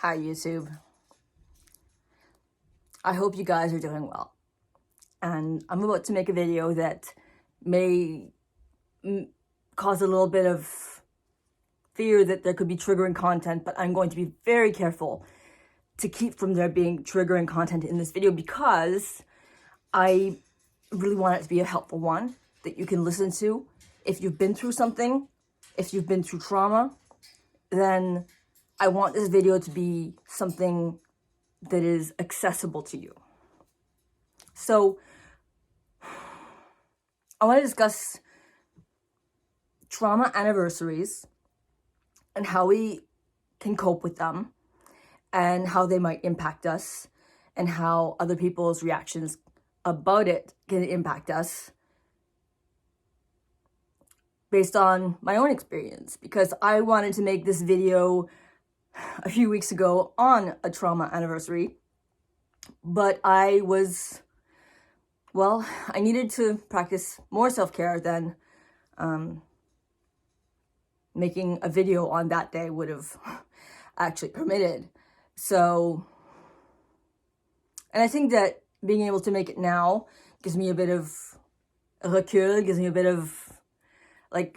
Hi, YouTube. I hope you guys are doing well. And I'm about to make a video that may cause a little bit of fear that there could be triggering content, but I'm going to be very careful to keep from there being triggering content in this video because I really want it to be a helpful one that you can listen to. If you've been through something, if you've been through trauma, then I want this video to be something that is accessible to you. So I want to discuss trauma anniversaries and how we can cope with them and how they might impact us and how other people's reactions about it can impact us based on my own experience, because I wanted to make this video a few weeks ago on a trauma anniversary, but I needed to practice more self-care than making a video on that day would have actually permitted. So, and I think that being able to make it now gives me a bit of recul, gives me a bit of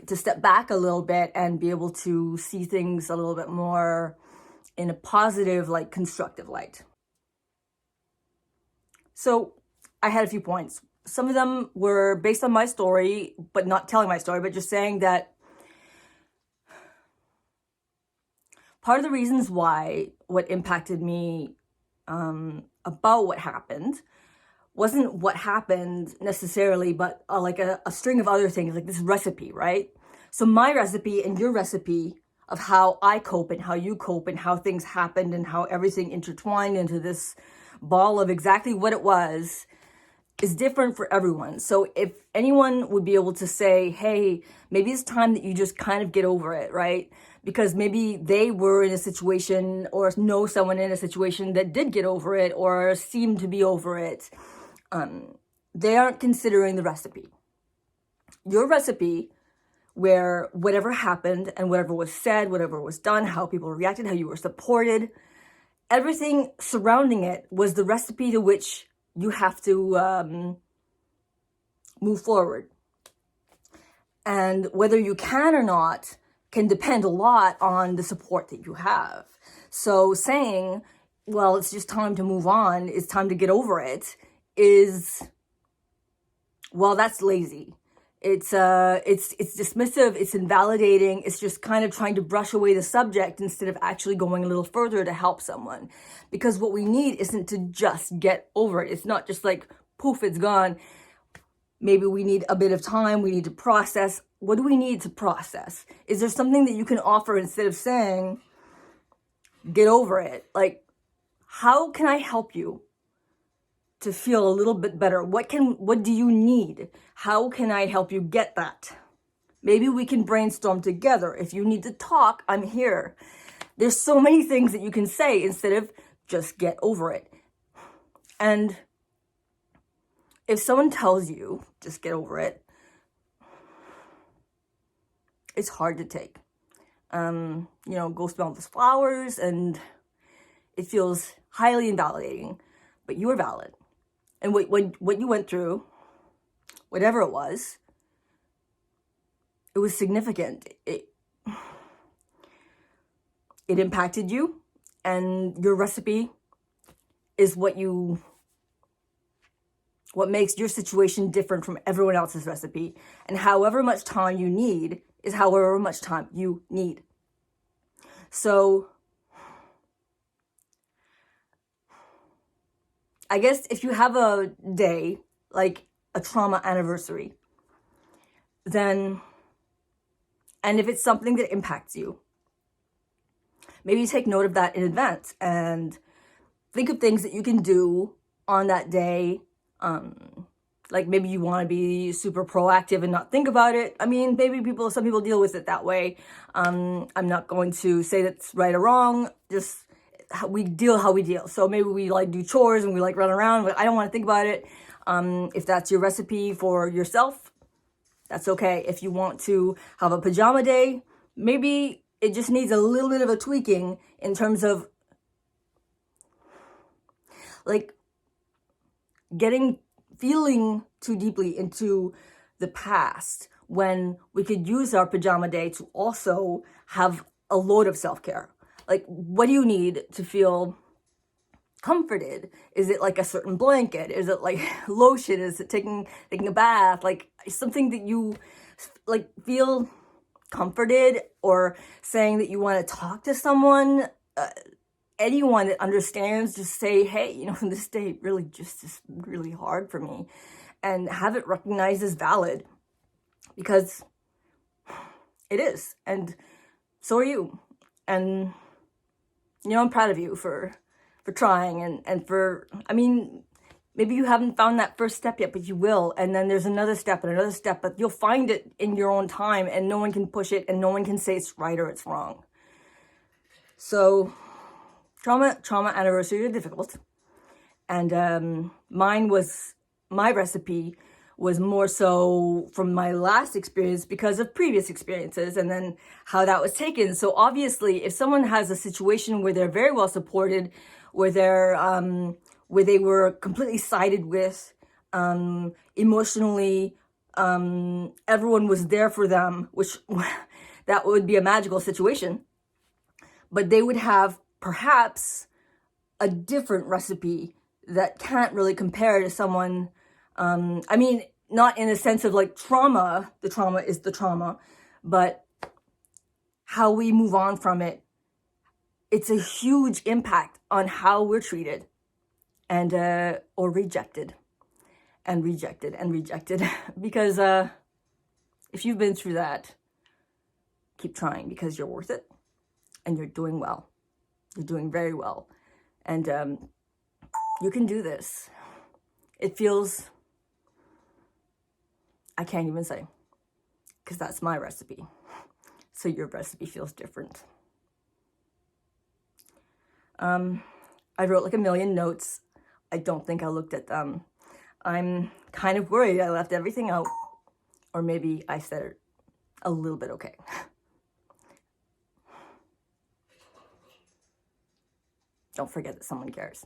to step back a little bit and be able to see things a little bit more in a positive, constructive light. So I had a few points. Some of them were based on my story, but not telling my story, but just saying that part of the reasons why what impacted me about what happened wasn't what happened necessarily, but a string of other things, like this recipe, right? So my recipe and your recipe of how I cope and how you cope and how things happened and how everything intertwined into this ball of exactly what it was is different for everyone. So if anyone would be able to say, hey, maybe it's time that you just kind of get over it, right? Because maybe they were in a situation or know someone in a situation that did get over it or seemed to be over it. They aren't considering the recipe. Your recipe, where whatever happened and whatever was said, whatever was done, how people reacted, how you were supported, everything surrounding it was the recipe to which you have to move forward. And whether you can or not can depend a lot on the support that you have. So saying, well, it's just time to move on, it's time to get over it, that's lazy. It's dismissive, it's invalidating, it's just kind of trying to brush away the subject instead of actually going a little further to help someone. Because what we need isn't to just get over it. It's not just like, poof, it's gone. Maybe we need a bit of time, we need to process. What do we need to process? Is there something that you can offer instead of saying, get over it? How can I help you to feel a little bit better? What do you need? How can I help you get that? Maybe we can brainstorm together. If you need to talk, I'm here. There's so many things that you can say instead of just get over it. And if someone tells you, just get over it, it's hard to take. Go smell those flowers, and it feels highly invalidating, but you are valid. And what you went through, whatever it was significant. It impacted you, and your recipe is what makes your situation different from everyone else's recipe. And however much time you need is however much time you need. So I guess if you have a day, like a trauma anniversary, and if it's something that impacts you, maybe take note of that in advance and think of things that you can do on that day. Maybe you want to be super proactive and not think about it. I mean, some people deal with it that way. I'm not going to say that's right or wrong. Just we deal how we deal. So maybe we do chores and we run around, but I don't want to think about it. If that's your recipe for yourself, that's okay. If you want to have a pajama day, maybe it just needs a little bit of a tweaking in terms of like feeling too deeply into the past when we could use our pajama day to also have a load of self-care. Like, what do you need to feel comforted? Is it like a certain blanket? Is it like lotion? Is it taking a bath? Like something that you like feel comforted, or saying that you want to talk to someone, anyone that understands. Just say, hey, you know, this day really just is really hard for me, and have it recognized as valid, because it is, and so are you. And you know, I'm proud of you for trying, and for, I mean, maybe you haven't found that first step yet, but you will. And then there's another step and another step, but you'll find it in your own time, and no one can push it, and no one can say it's right or it's wrong. So trauma anniversaries are difficult. And my recipe was more so from my last experience because of previous experiences, and then how that was taken. So obviously, if someone has a situation where they're very well supported, where where they were completely sided with, emotionally, everyone was there for them, which that would be a magical situation. But they would have perhaps a different recipe that can't really compare to someone. I mean, not in the sense of like trauma, the trauma is the trauma, but how we move on from it. It's a huge impact on how we're treated, and or rejected, and rejected, and rejected. Because if you've been through that, keep trying, because you're worth it, and you're doing well. You're doing very well, and you can do this. It feels, I can't even say, because that's my recipe. So your recipe feels different. I wrote like a million notes. I don't think I looked at them. I'm kind of worried I left everything out, or maybe I said it a little bit okay. Don't forget that someone cares.